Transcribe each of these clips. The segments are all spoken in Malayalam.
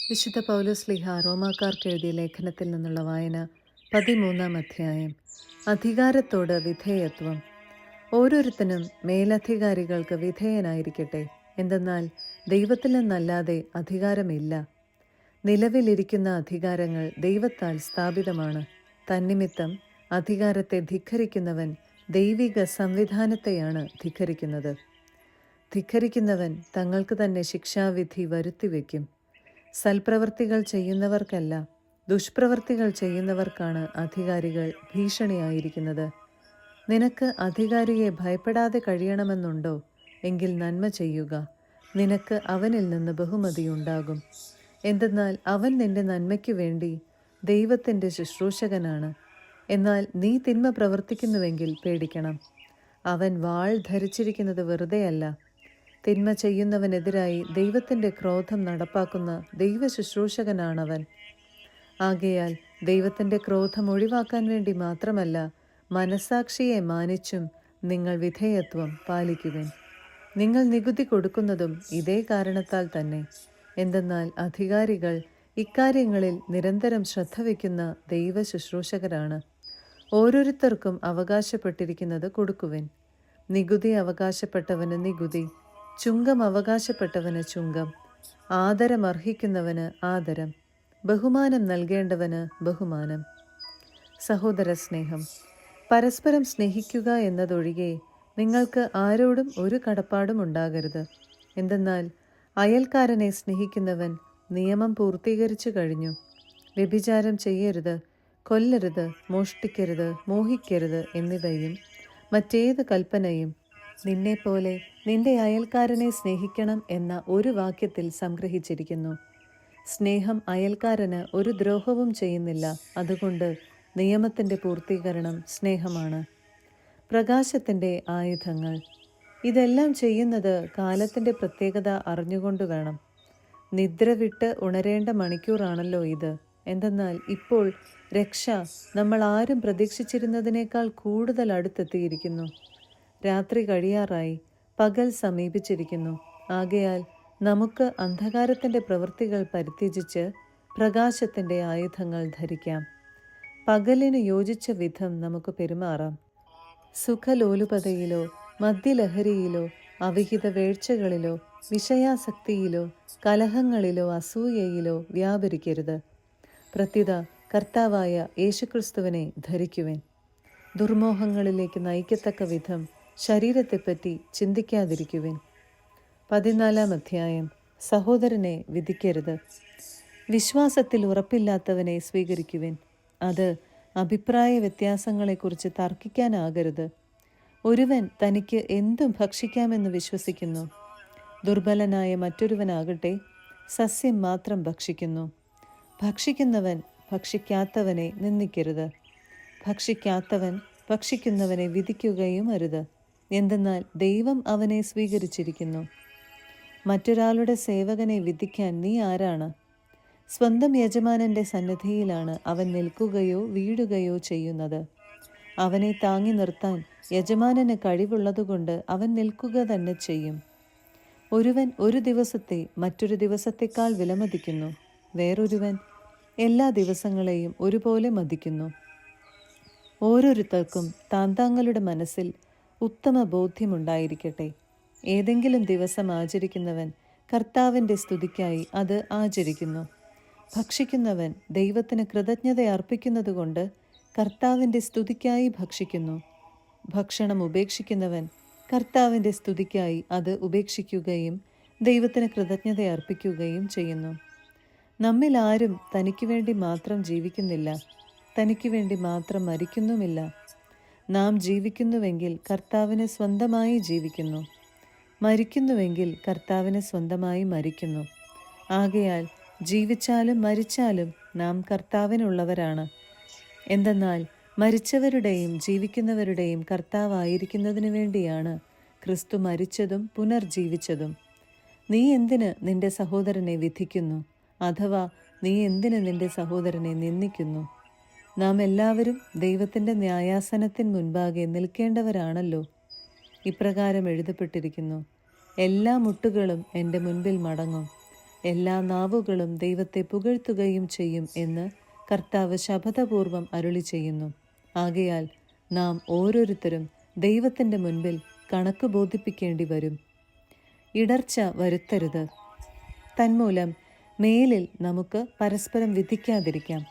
വിശുദ്ധ പൗലോസ്ലീഹ റോമാക്കാർക്ക് എഴുതിയ ലേഖനത്തിൽ നിന്നുള്ള വായന 13-ാം അധ്യായം. അധികാരത്തോട് വിധേയത്വം. ഓരോരുത്തനും മേലധികാരികൾക്ക് വിധേയനായിരിക്കട്ടെ. എന്തെന്നാൽ ദൈവത്തിൽ നിന്നല്ലാതെ അധികാരമില്ല. നിലവിലിരിക്കുന്ന അധികാരങ്ങൾ ദൈവത്താൽ സ്ഥാപിതമാണ്. തന്നിമിത്തം അധികാരത്തെ ധിക്കരിക്കുന്നവൻ ദൈവിക സംവിധാനത്തെയാണ് ധിക്കരിക്കുന്നത്. ധിക്കരിക്കുന്നവൻ തങ്ങൾക്ക് തന്നെ ശിക്ഷാവിധി വരുത്തിവെക്കും. സൽപ്രവൃത്തികൾ ചെയ്യുന്നവർക്കല്ല, ദുഷ്പ്രവൃത്തികൾ ചെയ്യുന്നവർക്കാണ് അധികാരികൾ ഭീഷണിയായിരിക്കുന്നത്. നിനക്ക് അധികാരിയെ ഭയപ്പെടാതെ കഴിയണമെന്നുണ്ടോ? എങ്കിൽ നന്മ ചെയ്യുക. നിനക്ക് അവനിൽ നിന്ന് ബഹുമതിയുണ്ടാകും. എന്തെന്നാൽ അവൻ നിന്റെ നന്മയ്ക്കു വേണ്ടി ദൈവത്തിൻ്റെ ശുശ്രൂഷകനാണ്. എന്നാൽ നീ തിന്മ പ്രവർത്തിക്കുന്നുവെങ്കിൽ പേടിക്കണം. അവൻ വാൾ ധരിച്ചിരിക്കുന്നത് വെറുതെയല്ല. തിന്മ ചെയ്യുന്നവനെതിരായി ദൈവത്തിൻ്റെ ക്രോധം നടപ്പാക്കുന്ന ദൈവ ശുശ്രൂഷകനാണവൻ. ആകയാൽ ദൈവത്തിൻ്റെ ക്രോധം ഒഴിവാക്കാൻ വേണ്ടി മാത്രമല്ല, മനസാക്ഷിയെ മാനിച്ചും നിങ്ങൾ വിധേയത്വം പാലിക്കുവിൻ. നിങ്ങൾ നികുതി കൊടുക്കുന്നതും ഇതേ കാരണത്താൽ തന്നെ. എന്തെന്നാൽ അധികാരികൾ ഇക്കാര്യങ്ങളിൽ നിരന്തരം ശ്രദ്ധ വയ്ക്കുന്ന ദൈവ ശുശ്രൂഷകരാണ്. ഓരോരുത്തർക്കും അവകാശപ്പെട്ടിരിക്കുന്നത് കൊടുക്കുവിൻ. നികുതി അവകാശപ്പെട്ടവന് നികുതി, ചുങ്കം അവകാശപ്പെട്ടവന് ചുങ്കം, ആദരമർഹിക്കുന്നവന് ആദരം, ബഹുമാനം നൽകേണ്ടവന് ബഹുമാനം. സഹോദര സ്നേഹം. പരസ്പരം സ്നേഹിക്കുക എന്നതൊഴികെ നിങ്ങൾക്ക് ആരോടും ഒരു കടപ്പാടും ഉണ്ടാകരുത്. എന്തെന്നാൽ അയൽക്കാരനെ സ്നേഹിക്കുന്നവൻ നിയമം പൂർത്തീകരിച്ചു കഴിഞ്ഞു. വ്യഭിചാരം ചെയ്യരുത്, കൊല്ലരുത്, മോഷ്ടിക്കരുത്, മോഹിക്കരുത് എന്നിവയും മറ്റേത് കൽപ്പനയും നിന്നെപ്പോലെ നിന്റെ അയൽക്കാരനെ സ്നേഹിക്കണം എന്ന ഒരു വാക്യത്തിൽ സംഗ്രഹിച്ചിരിക്കുന്നു. സ്നേഹം അയൽക്കാരന് ഒരു ദ്രോഹവും ചെയ്യുന്നില്ല. അതുകൊണ്ട് നിയമത്തിൻ്റെ പൂർത്തീകരണം സ്നേഹമാണ്. പ്രകാശത്തിൻ്റെ ആയുധങ്ങൾ. ഇതെല്ലാം ചെയ്യുന്നത് കാലത്തിൻ്റെ പ്രത്യേകത അറിഞ്ഞുകൊണ്ട് വേണം. നിദ്ര വിട്ട് ഉണരേണ്ട മണിക്കൂറാണല്ലോ ഇത്. എന്തെന്നാൽ ഇപ്പോൾ രക്ഷ നമ്മൾ ആരും പ്രതീക്ഷിച്ചിരുന്നതിനേക്കാൾ കൂടുതൽ അടുത്തെത്തിയിരിക്കുന്നു. രാത്രി കഴിയാറായി, പകൽ സമീപിച്ചിരിക്കുന്നു. ആകയാൽ നമുക്ക് അന്ധകാരത്തിൻ്റെ പ്രവൃത്തികൾ പരിത്യജിച്ച് പ്രകാശത്തിൻ്റെ ആയുധങ്ങൾ ധരിക്കാം. പകലിന് യോജിച്ച വിധം നമുക്ക് പെരുമാറാം. സുഖലോലുപതയിലോ മദ്യലഹരിയിലോ അവിഹിത വേഴ്ചകളിലോ വിഷയാസക്തിയിലോ കലഹങ്ങളിലോ അസൂയയിലോ വ്യാപരിക്കരുത്. പ്രത്യുത കർത്താവായ യേശുക്രിസ്തുവിനെ ധരിക്കുവിൻ. ദുർമോഹങ്ങളിലേക്ക് നയിക്കത്തക്ക വിധം ശരീരത്തെപ്പറ്റി ചിന്തിക്കാതിരിക്കുവിൻ. 14-ാം അധ്യായം. സഹോദരനെ വിധിക്കരുത്. വിശ്വാസത്തിൽ ഉറപ്പില്ലാത്തവനെ സ്വീകരിക്കുവിൻ. അത് അഭിപ്രായ വ്യത്യാസങ്ങളെക്കുറിച്ച് തർക്കിക്കാനാകരുത്. ഒരുവൻ തനിക്ക് എന്തും ഭക്ഷിക്കാമെന്ന് വിശ്വസിക്കുന്നു. ദുർബലനായ മറ്റൊരുവനാകട്ടെ സസ്യം മാത്രം ഭക്ഷിക്കുന്നു. ഭക്ഷിക്കുന്നവൻ ഭക്ഷിക്കാത്തവനെ നിന്ദിക്കരുത്. ഭക്ഷിക്കാത്തവൻ ഭക്ഷിക്കുന്നവനെ വിധിക്കുകയും അരുത്. എന്തെന്നാൽ ദൈവം അവനെ സ്വീകരിച്ചിരിക്കുന്നു. മറ്റൊരാളുടെ സേവകനെ വിധിക്കാൻ നീ ആരാണ്? സ്വന്തം യജമാനന്റെ സന്നിധിയിലാണ് അവൻ നിൽക്കുകയോ വീഴുകയോ ചെയ്യുന്നത്. അവനെ താങ്ങി നിർത്താൻ യജമാനന് കഴിവുള്ളതുകൊണ്ട് അവൻ നിൽക്കുക തന്നെ ചെയ്യും. ഒരുവൻ ഒരു ദിവസത്തെ മറ്റൊരു ദിവസത്തേക്കാൾ വിലമതിക്കുന്നു. വേറൊരുവൻ എല്ലാ ദിവസങ്ങളെയും ഒരുപോലെ മതിക്കുന്നു. ഓരോരുത്തർക്കും താന്താങ്ങളുടെ മനസ്സിൽ ഉത്തമ ബോധ്യമുണ്ടായിരിക്കട്ടെ. ഏതെങ്കിലും ദിവസം ആചരിക്കുന്നവൻ കർത്താവിൻ്റെ സ്തുതിക്കായി അത് ആചരിക്കുന്നു. ഭക്ഷിക്കുന്നവൻ ദൈവത്തിന് കൃതജ്ഞത അർപ്പിക്കുന്നതുകൊണ്ട് കർത്താവിൻ്റെ സ്തുതിക്കായി ഭക്ഷിക്കുന്നു. ഭക്ഷണം ഉപേക്ഷിക്കുന്നവൻ കർത്താവിൻ്റെ സ്തുതിക്കായി അത് ഉപേക്ഷിക്കുകയും ദൈവത്തിന് കൃതജ്ഞത അർപ്പിക്കുകയും ചെയ്യുന്നു. നമ്മിൽ ആരും തനിക്ക് വേണ്ടി മാത്രം ജീവിക്കുന്നില്ല, തനിക്ക് വേണ്ടി മാത്രം മരിക്കുന്നുമില്ല. നാം ജീവിക്കുന്നുവെങ്കിൽ കർത്താവിന് സ്വന്തമായി ജീവിക്കുന്നു, മരിക്കുന്നുവെങ്കിൽ കർത്താവിന് സ്വന്തമായി മരിക്കുന്നു. ആകയാൽ ജീവിച്ചാലും മരിച്ചാലും നാം കർത്താവിനുള്ളവരാണ്. എന്തെന്നാൽ മരിച്ചവരുടെയും ജീവിക്കുന്നവരുടെയും കർത്താവായിരിക്കുന്നതിനു വേണ്ടിയാണ് ക്രിസ്തു മരിച്ചതും പുനർജീവിച്ചതും. നീ എന്തിന് നിന്റെ സഹോദരനെ വിധിക്കുന്നു? അഥവാ നീ എന്തിന് നിന്റെ സഹോദരനെ നിന്ദിക്കുന്നു? നാം എല്ലാവരും ദൈവത്തിൻ്റെ ന്യായാസനത്തിന് മുൻപാകെ നിൽക്കേണ്ടവരാണല്ലോ. ഇപ്രകാരം എഴുതപ്പെട്ടിരിക്കുന്നു: എല്ലാ മുട്ടുകളും എൻ്റെ മുൻപിൽ മടങ്ങും, എല്ലാ നാവുകളും ദൈവത്തെ പുകഴ്ത്തുകയും ചെയ്യും എന്ന് കർത്താവ് ശപഥപൂർവം അരുളി ചെയ്യുന്നു. ആകയാൽ നാം ഓരോരുത്തരും ദൈവത്തിൻ്റെ മുൻപിൽ കണക്ക് ബോധിപ്പിക്കേണ്ടി വരും. ഇടർച്ച വരുത്തരുത്. തന്മൂലം മേലിൽ നമുക്ക് പരസ്പരം വിധിക്കാതിരിക്കാം.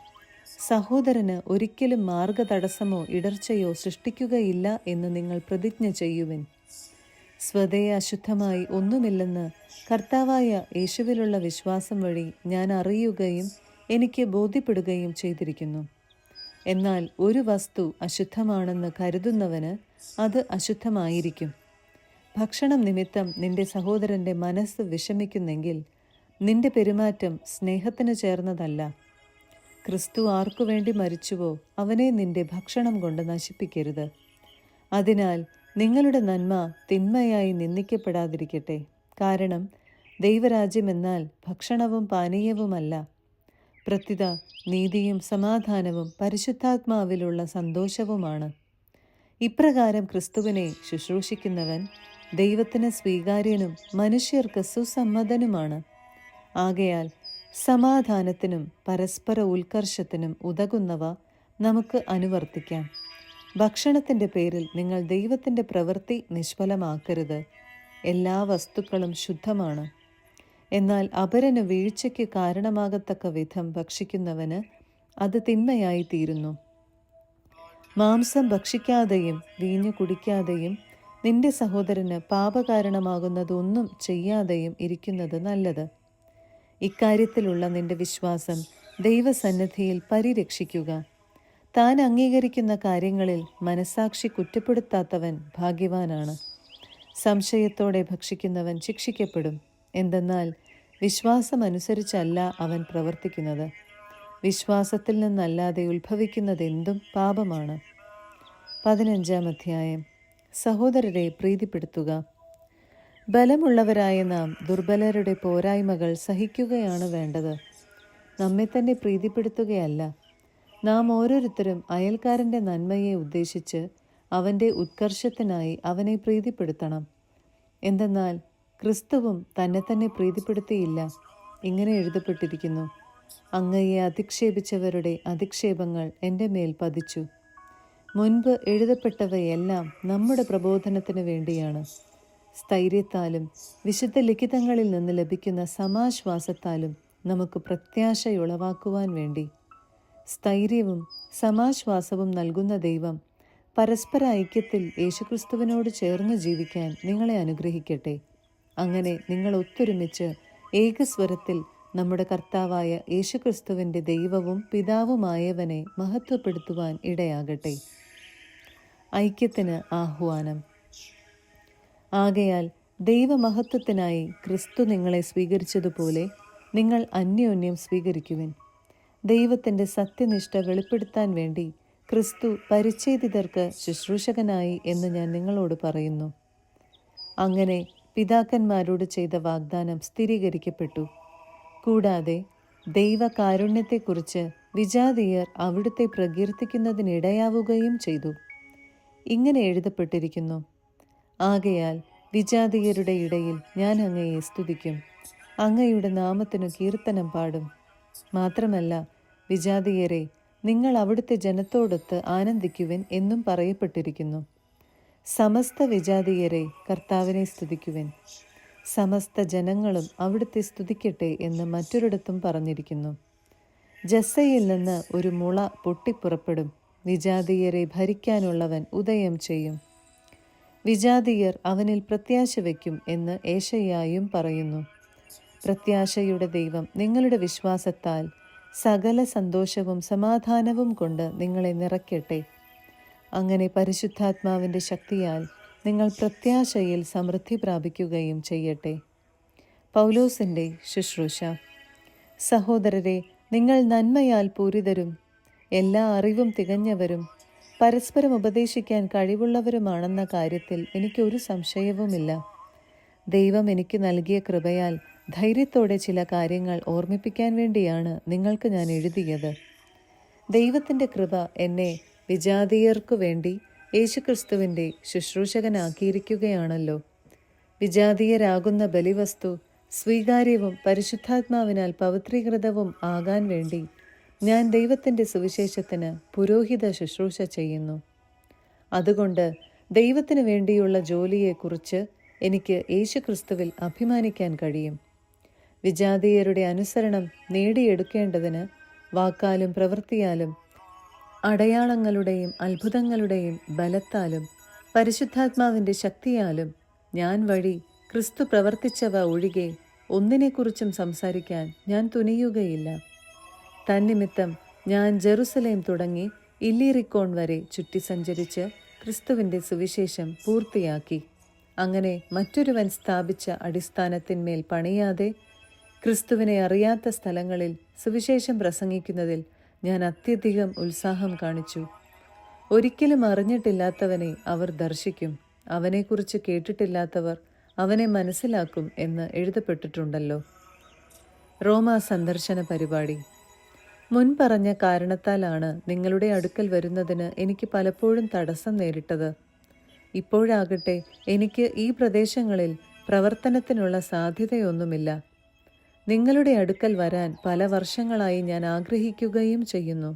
സഹോദരന് ഒരിക്കലും മാർഗതടസ്സമോ ഇടർച്ചയോ സൃഷ്ടിക്കുകയില്ല എന്ന് നിങ്ങൾ പ്രതിജ്ഞ ചെയ്യുവിൻ. സ്വതേ അശുദ്ധമായി ഒന്നുമില്ലെന്ന് കർത്താവായ യേശുവിലുള്ള വിശ്വാസം വഴി ഞാൻ അറിയുകയും എനിക്ക് ബോധ്യപ്പെടുകയും ചെയ്തിരിക്കുന്നു. എന്നാൽ ഒരു വസ്തു അശുദ്ധമാണെന്ന് കരുതുന്നവന് അത് അശുദ്ധമായിരിക്കും. ഭക്ഷണം നിമിത്തം നിന്റെ സഹോദരൻ്റെ മനസ്സ് വിഷമിക്കുന്നെങ്കിൽ നിന്റെ പെരുമാറ്റം സ്നേഹത്തിന് ചേർന്നതല്ല. ക്രിസ്തു ആർക്കു വേണ്ടി മരിച്ചുവോ അവനെ നിന്റെ ഭക്ഷണം കൊണ്ട് നശിപ്പിക്കരുത്. അതിനാൽ നിങ്ങളുടെ നന്മ തിന്മയായി നിന്ദിക്കപ്പെടാതിരിക്കട്ടെ. കാരണം ദൈവരാജ്യമെന്നാൽ ഭക്ഷണവും പാനീയവുമല്ല, പ്രത്യുത നീതിയും സമാധാനവും പരിശുദ്ധാത്മാവിലുള്ള സന്തോഷവുമാണ്. ഇപ്രകാരം ക്രിസ്തുവിനെ ശുശ്രൂഷിക്കുന്നവൻ ദൈവത്തിന് സ്വീകാര്യനും മനുഷ്യർക്ക് സുസമ്മതനുമാണ്. ആകയാൽ സമാധാനത്തിനും പരസ്പര ഉത്കർഷത്തിനും ഉതകുന്നവ നമുക്ക് അനുവർത്തിക്കാം. ഭക്ഷണത്തിൻ്റെ പേരിൽ നിങ്ങൾ ദൈവത്തിൻ്റെ പ്രവൃത്തി നിഷ്ഫലമാക്കരുത്. എല്ലാ വസ്തുക്കളും ശുദ്ധമാണ്. എന്നാൽ അപരന് വീഴ്ചയ്ക്ക് കാരണമാകത്തക്ക വിധം ഭക്ഷിക്കുന്നവന് അത് തിന്മയായി തീരുന്നു. മാംസം ഭക്ഷിക്കാതെയും വീഞ്ഞു കുടിക്കാതെയും നിന്റെ സഹോദരന് പാപകാരണമാകുന്നതൊന്നും ചെയ്യാതെയും ഇരിക്കുന്നത് നല്ലത്. ഇക്കാര്യത്തിലുള്ള നിന്റെ വിശ്വാസം ദൈവസന്നിധിയിൽ പരിരക്ഷിക്കുക. താൻ അംഗീകരിക്കുന്ന കാര്യങ്ങളിൽ മനസാക്ഷി കുറ്റപ്പെടുത്താത്തവൻ ഭാഗ്യവാനാണ്. സംശയത്തോടെ ഭക്ഷിക്കുന്നവൻ ശിക്ഷിക്കപ്പെടും. എന്തെന്നാൽ വിശ്വാസമനുസരിച്ചല്ല അവൻ പ്രവർത്തിക്കുന്നത്. വിശ്വാസത്തിൽ നിന്നല്ലാതെ ഉത്ഭവിക്കുന്നതെന്തും പാപമാണ്. 15-ാം അധ്യായം. സഹോദരരെ പ്രീതിപ്പെടുത്തുക. ബലമുള്ളവരായ നാം ദുർബലരുടെ പോരായ്മകൾ സഹിക്കുകയാണ് വേണ്ടത്, നമ്മെ തന്നെ പ്രീതിപ്പെടുത്തുകയല്ല. നാം ഓരോരുത്തരും അയൽക്കാരൻ്റെ നന്മയെ ഉദ്ദേശിച്ച് അവൻ്റെ ഉത്കർഷത്തിനായി അവനെ പ്രീതിപ്പെടുത്തണം. എന്തെന്നാൽ ക്രിസ്തുവും തന്നെ തന്നെ പ്രീതിപ്പെടുത്തിയില്ല. ഇങ്ങനെ എഴുതപ്പെട്ടിരിക്കുന്നു: അങ്ങയെ അധിക്ഷേപിച്ചവരുടെ അധിക്ഷേപങ്ങൾ എൻ്റെ മേൽ പതിച്ചു. മുൻപ് എഴുതപ്പെട്ടവയെല്ലാം നമ്മുടെ പ്രബോധനത്തിന് വേണ്ടിയാണ്, സ്ഥൈര്യത്താലും വിശുദ്ധ ലിഖിതങ്ങളിൽ നിന്ന് ലഭിക്കുന്ന സമാശ്വാസത്താലും നമുക്ക് പ്രത്യാശയുളവാക്കുവാൻ വേണ്ടി. സ്ഥൈര്യവും സമാശ്വാസവും നൽകുന്ന ദൈവം പരസ്പര ഐക്യത്തിൽ യേശുക്രിസ്തുവിനോട് ചേർന്ന് ജീവിക്കാൻ നിങ്ങളെ അനുഗ്രഹിക്കട്ടെ. അങ്ങനെ നിങ്ങൾ ഒത്തൊരുമിച്ച് ഏകസ്വരത്തിൽ നമ്മുടെ കർത്താവായ യേശുക്രിസ്തുവിൻ്റെ ദൈവവും പിതാവുമായവനെ മഹത്വപ്പെടുത്തുവാൻ ഇടയാകട്ടെ. ഐക്യത്തിന് ആഹ്വാനം. ആകയാൽ ദൈവമഹത്വത്തിനായി ക്രിസ്തു നിങ്ങളെ സ്വീകരിച്ചതുപോലെ നിങ്ങൾ അന്യോന്യം സ്വീകരിക്കുവിൻ. ദൈവത്തിൻ്റെ സത്യനിഷ്ഠ വെളിപ്പെടുത്താൻ വേണ്ടി ക്രിസ്തു പരിച്ഛേദിതർക്ക് ശുശ്രൂഷകനായി എന്ന് ഞാൻ നിങ്ങളോട് പറയുന്നു. അങ്ങനെ പിതാക്കന്മാരോട് ചെയ്ത വാഗ്ദാനം സ്ഥിരീകരിക്കപ്പെട്ടു. കൂടാതെ ദൈവകാരുണ്യത്തെക്കുറിച്ച് വിജാതീയർ അവിടുത്തെ പ്രകീർത്തിക്കുന്നതിനിടയാവുകയും ചെയ്തു. ഇങ്ങനെ എഴുതപ്പെട്ടിരിക്കുന്നു: ആകയാൽ വിജാതീയരുടെ ഇടയിൽ ഞാൻ അങ്ങയെ സ്തുതിക്കും, അങ്ങയുടെ നാമത്തിനു കീർത്തനം പാടും. മാത്രമല്ല, വിജാതീയരെ, നിങ്ങൾ അവിടുത്തെ ജനത്തോടൊത്ത് ആനന്ദിക്കുവിൻ എന്നും പറയപ്പെട്ടിരിക്കുന്നു. സമസ്ത വിജാതീയരെ, കർത്താവിനെ സ്തുതിക്കുവിൻ. സമസ്ത ജനങ്ങളും അവിടുത്തെ സ്തുതിക്കട്ടെ എന്ന് മറ്റൊരിടത്തും പറഞ്ഞിരിക്കുന്നു. ജസ്സയിൽ നിന്ന് ഒരു മുള പൊട്ടിപ്പുറപ്പെടും, വിജാതീയരെ ഭരിക്കാനുള്ളവൻ ഉദയം ചെയ്യും. വിജാതീയർ അവനിൽ പ്രത്യാശ വയ്ക്കും എന്ന് ഏശയ്യായും പറയുന്നു. പ്രത്യാശയുടെ ദൈവം നിങ്ങളുടെ വിശ്വാസത്താൽ സകല സന്തോഷവും സമാധാനവും കൊണ്ട് നിങ്ങളെ നിറയ്ക്കട്ടെ. അങ്ങനെ പരിശുദ്ധാത്മാവിൻ്റെ ശക്തിയാൽ നിങ്ങൾ പ്രത്യാശയിൽ സമൃദ്ധി പ്രാപിക്കുകയും ചെയ്യട്ടെ. പൗലോസിൻ്റെ ശുശ്രൂഷ. സഹോദരരെ, നിങ്ങൾ നന്മയാൽ പൂരിതരും എല്ലാ അറിവും തികഞ്ഞവരും പരസ്പരം ഉപദേശിക്കാൻ കഴിവുള്ളവരുമാണെന്ന കാര്യത്തിൽ എനിക്കൊരു സംശയവുമില്ല. ദൈവം എനിക്ക് നൽകിയ കൃപയാൽ ധൈര്യത്തോടെ ചില കാര്യങ്ങൾ ഓർമ്മിപ്പിക്കാൻ വേണ്ടിയാണ് നിങ്ങൾക്ക് ഞാൻ എഴുതിയത്. ദൈവത്തിൻ്റെ കൃപ എന്നെ വിജാതീയർക്കു വേണ്ടി യേശുക്രിസ്തുവിൻ്റെ ശുശ്രൂഷകനാക്കിയിരിക്കുകയാണല്ലോ. വിജാതീയരാകുന്ന ബലിവസ്തു സ്വീകാര്യവും പരിശുദ്ധാത്മാവിനാൽ പവിത്രീകൃതവും ആകാൻ വേണ്ടി ഞാൻ ദൈവത്തിൻ്റെ സുവിശേഷത്തിന് പുരോഹിത ശുശ്രൂഷ ചെയ്യുന്നു. അതുകൊണ്ട് ദൈവത്തിനു വേണ്ടിയുള്ള ജോലിയെക്കുറിച്ച് എനിക്ക് യേശുക്രിസ്തുവിൽ അഭിമാനിക്കാൻ കഴിയും. വിജാതീയരുടെ അനുസരണം നേടിയെടുക്കേണ്ടതിന് വാക്കാലും പ്രവൃത്തിയാലും അടയാളങ്ങളുടെയും അത്ഭുതങ്ങളുടെയും ബലത്താലും പരിശുദ്ധാത്മാവിൻ്റെ ശക്തിയാലും ഞാൻ വഴി ക്രിസ്തു പ്രവർത്തിച്ചവ ഒഴികെ ഒന്നിനെക്കുറിച്ചും സംസാരിക്കാൻ ഞാൻ തുനിയുകയില്ല. തന്നിമിത്തം ഞാൻ ജെറുസലേം തുടങ്ങി ഇല്ലീറിക്കോൺ വരെ ചുറ്റി സഞ്ചരിച്ച് ക്രിസ്തുവിൻ്റെ സുവിശേഷം പൂർത്തിയാക്കി. അങ്ങനെ മറ്റൊരുവൻ സ്ഥാപിച്ച അടിസ്ഥാനത്തിന്മേൽ പണിയാതെ ക്രിസ്തുവിനെ അറിയാത്ത സ്ഥലങ്ങളിൽ സുവിശേഷം പ്രസംഗിക്കുന്നതിൽ ഞാൻ അത്യധികം ഉത്സാഹം കാണിച്ചു. ഒരിക്കലും അറിഞ്ഞിട്ടില്ലാത്തവനെ അവർ ദർശിക്കും, അവനെക്കുറിച്ച് കേട്ടിട്ടില്ലാത്തവർ അവനെ മനസ്സിലാക്കും എന്ന് എഴുതപ്പെട്ടിട്ടുണ്ടല്ലോ. റോമാ സന്ദർശന പരിപാടി. മുൻപറഞ്ഞ കാരണത്താലാണ് നിങ്ങളുടെ അടുക്കൽ വരുന്നതിന് എനിക്ക് പലപ്പോഴും തടസ്സം നേരിട്ടത്. ഇപ്പോഴാകട്ടെ എനിക്ക് ഈ പ്രദേശങ്ങളിൽ പ്രവർത്തനത്തിനുള്ള സാധ്യതയൊന്നുമില്ല. നിങ്ങളുടെ അടുക്കൽ വരാൻ പല വർഷങ്ങളായി ഞാൻ ആഗ്രഹിക്കുകയും ചെയ്യുന്നു.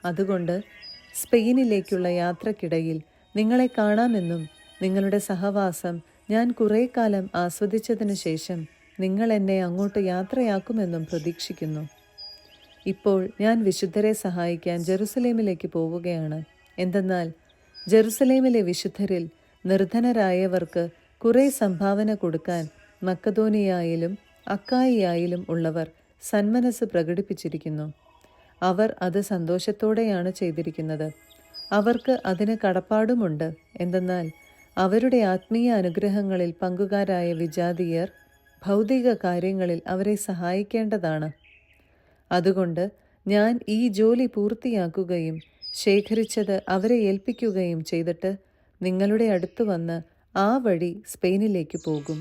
അതുകൊണ്ട് സ്പെയിനിലേക്കുള്ള യാത്രക്കിടയിൽ നിങ്ങളെ കാണാമെന്നും നിങ്ങളുടെ സഹവാസം ഞാൻ കുറേ കാലം ആസ്വദിച്ചതിനു ശേഷം നിങ്ങൾ എന്നെ അങ്ങോട്ട് യാത്രയാക്കുമെന്നും പ്രതീക്ഷിക്കുന്നു. ഇപ്പോൾ ഞാൻ വിശുദ്ധരെ സഹായിക്കാൻ ജെറുസലേമിലേക്ക് പോവുകയാണ്. എന്തെന്നാൽ ജെറുസലേമിലെ വിശുദ്ധരിൽ നിർധനരായവർക്ക് കുറേ സംഭാവന കൊടുക്കാൻ മക്കദോനിയായാലും അക്കായിയായാലും ഉള്ളവർ സന്മനസ് പ്രകടിപ്പിച്ചിരിക്കുന്നു. അവർ അത് സന്തോഷത്തോടെയാണ് ചെയ്തിരിക്കുന്നത്. അവർക്ക് അതിന് കടപ്പാടുമുണ്ട്. എന്തെന്നാൽ അവരുടെ ആത്മീയ അനുഗ്രഹങ്ങളിൽ പങ്കുകാരായ വിജാതീയർ ഭൗതിക കാര്യങ്ങളിൽ അവരെ സഹായിക്കേണ്ടതാണ്. അതുകൊണ്ട് ഞാൻ ഈ ജോലി പൂർത്തിയാക്കുകയും ശേഖരിച്ചത് അവരെ ഏൽപ്പിക്കുകയും ചെയ്തിട്ട് നിങ്ങളുടെ അടുത്ത് വന്ന് ആ വഴി സ്പെയിനിലേക്ക് പോകും.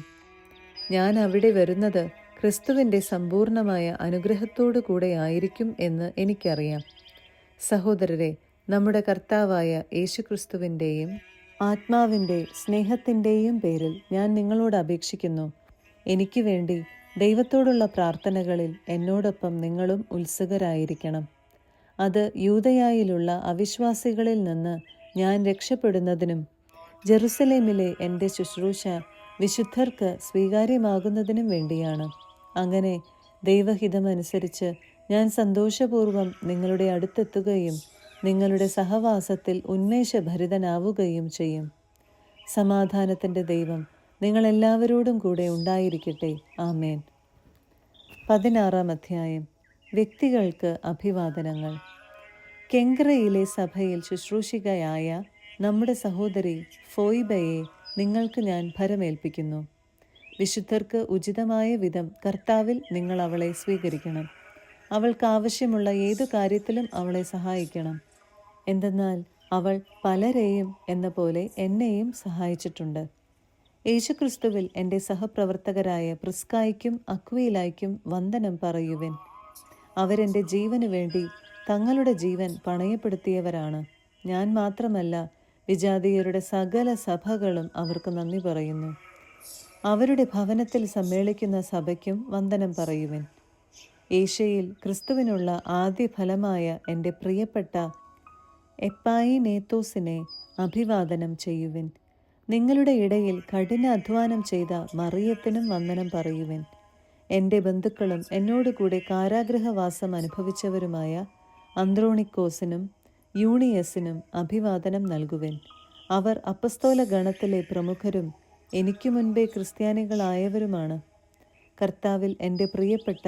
ഞാൻ അവിടെ വരുന്നത് ക്രിസ്തുവിൻ്റെ സമ്പൂർണമായ അനുഗ്രഹത്തോടു കൂടെ ആയിരിക്കും എന്ന് എനിക്കറിയാം. സഹോദരരെ, നമ്മുടെ കർത്താവായ യേശുക്രിസ്തുവിൻ്റെയും ആത്മാവിൻ്റെ സ്നേഹത്തിൻ്റെയും പേരിൽ ഞാൻ നിങ്ങളോട് അപേക്ഷിക്കുന്നു. എനിക്ക് വേണ്ടി ദൈവത്തോടുള്ള പ്രാർത്ഥനകളിൽ എന്നോടൊപ്പം നിങ്ങളും ഉത്സുകരായിരിക്കണം. അത് യൂദയായിലുള്ള അവിശ്വാസികളിൽ നിന്ന് ഞാൻ രക്ഷപ്പെടുന്നതിനും ജെറുസലേമിലെ എൻ്റെ ശുശ്രൂഷ വിശുദ്ധർക്ക് സ്വീകാര്യമാകുന്നതിനും വേണ്ടിയാണ്. അങ്ങനെ ദൈവഹിതമനുസരിച്ച് ഞാൻ സന്തോഷപൂർവ്വം നിങ്ങളുടെ അടുത്തെത്തുകയും നിങ്ങളുടെ സഹവാസത്തിൽ ഉന്മേഷഭരിതനാവുകയും ചെയ്യും. സമാധാനത്തിൻ്റെ ദൈവം നിങ്ങളെല്ലാവരോടും കൂടെ ഉണ്ടായിരിക്കട്ടെ. ആമേൻ. 16-ാം അധ്യായം. വ്യക്തികൾക്ക് അഭിവാദനങ്ങൾ. കെങ്ക്രയിലെ സഭയിൽ ശുശ്രൂഷികയായ നമ്മുടെ സഹോദരി ഫോയിബയെ നിങ്ങൾക്ക് ഞാൻ ഭരമേൽപ്പിക്കുന്നു. വിശുദ്ധർക്ക് ഉചിതമായ വിധം കർത്താവിൽ നിങ്ങൾ അവളെ സ്വീകരിക്കണം. അവൾക്ക് ആവശ്യമുള്ള ഏതു കാര്യത്തിലും അവളെ സഹായിക്കണം. എന്തെന്നാൽ അവൾ പലരെയും എന്ന പോലെ എന്നെയും സഹായിച്ചിട്ടുണ്ട്. യേശുക്രിസ്തുവിൽ എൻ്റെ സഹപ്രവർത്തകരായ പ്രിസ്കായ്ക്കും അക്വീലായ്ക്കും വന്ദനം പറയുവിൻ. അവരെൻ്റെ ജീവനു വേണ്ടി തങ്ങളുടെ ജീവൻ പണയപ്പെടുത്തിയവരാണ്. ഞാൻ മാത്രമല്ല, വിജാതീയരുടെ സകല സഭകളും അവർക്ക് നന്ദി പറയുന്നു. അവരുടെ ഭവനത്തിൽ സമ്മേളിക്കുന്ന സഭയ്ക്കും വന്ദനം പറയുവിൻ. ഏഷ്യയിൽ ക്രിസ്തുവിനുള്ള ആദ്യ ഫലമായ എൻ്റെ പ്രിയപ്പെട്ട എപ്പായിനേത്തോസിനെ അഭിവാദനം ചെയ്യുവിൻ. നിങ്ങളുടെ ഇടയിൽ കഠിന അധ്വാനം ചെയ്ത മറിയത്തിനും വന്ദനം പറയുവിൻ. എൻ്റെ ബന്ധുക്കളും എന്നോടുകൂടെ കാരാഗൃഹവാസം അനുഭവിച്ചവരുമായ അന്ത്രോണിക്കോസിനും യൂണിയസിനും അഭിവാദനം നൽകുവിൻ. അവർ അപ്പസ്തോല ഗണത്തിലെ പ്രമുഖരും എനിക്കു മുൻപേ ക്രിസ്ത്യാനികളായവരുമാണ്. കർത്താവിൽ എൻ്റെ പ്രിയപ്പെട്ട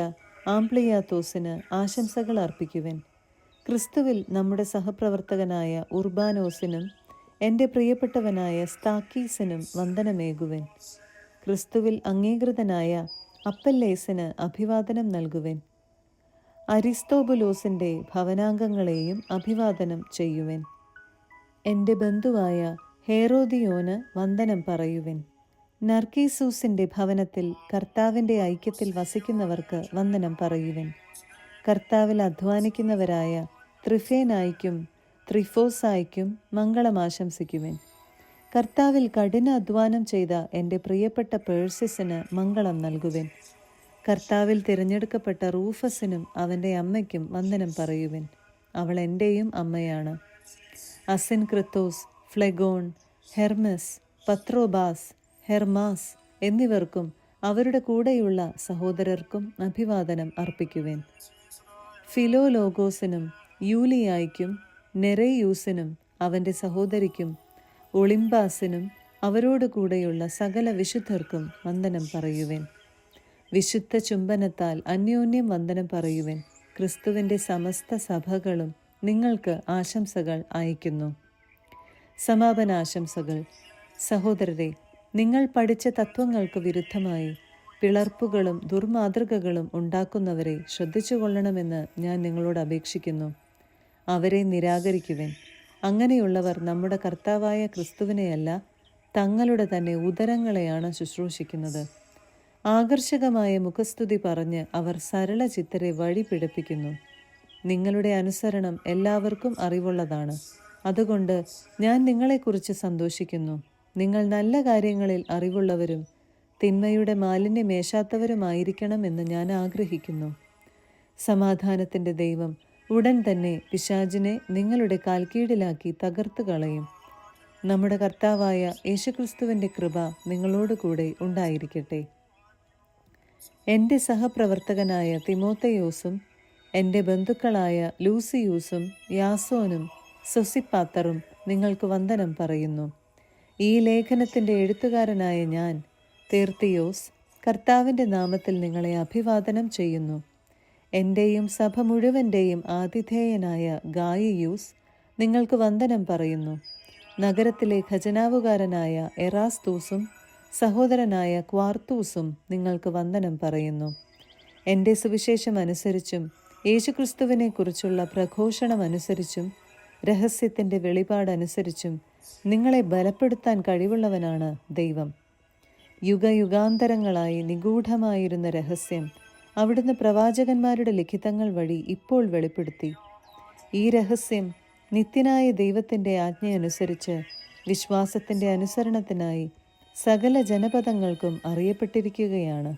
ആംപ്ലിയാത്തോസിന് ആശംസകൾ അർപ്പിക്കുവിൻ. ക്രിസ്തുവിൽ നമ്മുടെ സഹപ്രവർത്തകനായ ഉർബാനോസിനും എൻ്റെ പ്രിയപ്പെട്ടവനായ സ്താക്കീസിനും വന്ദനമേകുവിൻ. ക്രിസ്തുവിൽ അംഗീകൃതനായ അപ്പല്ലേസിന് അഭിവാദനം നൽകുവിൻ. അരിസ്തോബുലോസിൻ്റെ ഭവനാംഗങ്ങളെയും അഭിവാദനം ചെയ്യുവിൻ. എൻ്റെ ബന്ധുവായ ഹേറോദിയോന് വന്ദനം പറയുവിൻ. നർക്കീസൂസിൻ്റെ ഭവനത്തിൽ കർത്താവിൻ്റെ ഐക്യത്തിൽ വസിക്കുന്നവർക്ക് വന്ദനം പറയുവിൻ. കർത്താവിൽ അധ്വാനിക്കുന്നവരായ ത്രിഫേനായിക്കും ത്രിഫോസായിക്കും മംഗളം ആശംസിക്കുവിൻ. കർത്താവിൽ കഠിന അധ്വാനം ചെയ്ത എൻ്റെ പ്രിയപ്പെട്ട പേഴ്സിസിന് മംഗളം നൽകുവിൻ. കർത്താവിൽ തിരഞ്ഞെടുക്കപ്പെട്ട റൂഫസിനും അവൻ്റെ അമ്മയ്ക്കും വന്ദനം പറയുവിൻ. അവൾ എൻ്റെയും അമ്മയാണ്. അസിൻക്രിത്തോസ്, ഫ്ലെഗോൺ, ഹെർമെസ്, പത്രോബാസ്, ഹെർമാസ് എന്നിവർക്കും അവരുടെ കൂടെയുള്ള സഹോദരർക്കും അഭിവാദനം അർപ്പിക്കുവിൻ. ഫിലോലോഗോസിനും യൂലിയായ്ക്കും നെറേയൂസിനും അവൻ്റെ സഹോദരിക്കും ഒളിമ്പാസിനും അവരോട് കൂടെയുള്ള സകല വിശുദ്ധർക്കും വന്ദനം പറയുവിൻ. വിശുദ്ധ ചുംബനത്താൽ അന്യോന്യം വന്ദനം പറയുവിൻ. ക്രിസ്തുവിൻ്റെ സമസ്ത സഭകളും നിങ്ങൾക്ക് ആശംസകൾ അയക്കുന്നു. സമാപനാശംസകൾ. സഹോദരരെ, നിങ്ങൾ പഠിച്ച തത്വങ്ങൾക്ക് വിരുദ്ധമായി പിളർപ്പുകളും ദുർമാതൃകകളും ഉണ്ടാക്കുന്നവരെ ശ്രദ്ധിച്ചുകൊള്ളണമെന്ന് ഞാൻ നിങ്ങളോട് അപേക്ഷിക്കുന്നു. അവരെ നിരാകരിക്കുവിൻ. അങ്ങനെയുള്ളവർ നമ്മുടെ കർത്താവായ ക്രിസ്തുവിനെയല്ല, തങ്ങളുടെ തന്നെ ഉദരങ്ങളെയാണ് ശുശ്രൂഷിക്കുന്നത്. ആകർഷകമായ മുഖസ്തുതി പറഞ്ഞ് അവർ സരള ചിത്തരെ വഴി പിഴപ്പിക്കുന്നു. നിങ്ങളുടെ അനുസരണം എല്ലാവർക്കും അറിവുള്ളതാണ്. അതുകൊണ്ട് ഞാൻ നിങ്ങളെക്കുറിച്ച് സന്തോഷിക്കുന്നു. നിങ്ങൾ നല്ല കാര്യങ്ങളിൽ അറിവുള്ളവരും തിന്മയുടെ മാലിന്യമേശാത്തവരുമായിരിക്കണമെന്ന് ഞാൻ ആഗ്രഹിക്കുന്നു. സമാധാനത്തിൻ്റെ ദൈവം ഉടൻ തന്നെ പിശാചിനെ നിങ്ങളുടെ കാൽക്കീഴിലാക്കി തകർത്ത് കളയും. നമ്മുടെ കർത്താവായ യേശുക്രിസ്തുവിൻ്റെ കൃപ നിങ്ങളോടുകൂടെ ഉണ്ടായിരിക്കട്ടെ. എൻ്റെ സഹപ്രവർത്തകനായ തിമോത്തയോസും എൻ്റെ ബന്ധുക്കളായ ലൂസിയൂസും യാസോനും സൊസിപ്പാത്തറും നിങ്ങൾക്ക് വന്ദനം പറയുന്നു. ഈ ലേഖനത്തിൻ്റെ എഴുത്തുകാരനായ ഞാൻ തേർത്തിയോസ് കർത്താവിൻ്റെ നാമത്തിൽ നിങ്ങളെ അഭിവാദനം ചെയ്യുന്നു. എൻ്റെയും സഭ മുഴുവൻ്റെയും ആതിഥേയനായ ഗായിയൂസ് നിങ്ങൾക്ക് വന്ദനം പറയുന്നു. നഗരത്തിലെ ഖജനാവുകാരനായ എറാസ്തൂസും സഹോദരനായ ക്വാർത്തൂസും നിങ്ങൾക്ക് വന്ദനം പറയുന്നു. എൻ്റെ സുവിശേഷം അനുസരിച്ചും യേശുക്രിസ്തുവിനെക്കുറിച്ചുള്ള പ്രഘോഷണമനുസരിച്ചും രഹസ്യത്തിൻ്റെ വെളിപാടനുസരിച്ചും നിങ്ങളെ ബലപ്പെടുത്താൻ കഴിവുള്ളവനാണ് ദൈവം. യുഗയുഗാന്തരങ്ങളായി നിഗൂഢമായിരുന്ന രഹസ്യം അവിടുന്ന് പ്രവാചകന്മാരുടെ ലിഖിതങ്ങൾ വഴി ഇപ്പോൾ വെളിപ്പെടുത്തി. ഈ രഹസ്യം നിത്യനായ ദൈവത്തിൻ്റെ ആജ്ഞയനുസരിച്ച് വിശ്വാസത്തിൻ്റെ അനുസരണത്തിനായി സകല ജനപദങ്ങൾക്കും അറിയപ്പെട്ടിരിക്കുകയാണ്.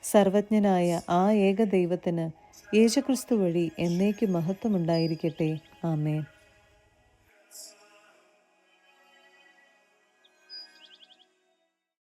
സർവജ്ഞനായ ആ ഏക ദൈവത്തിന് യേശുക്രിസ്തു വഴി എന്നേക്കും മഹത്വമുണ്ടായിരിക്കട്ടെ. ആമേൻ.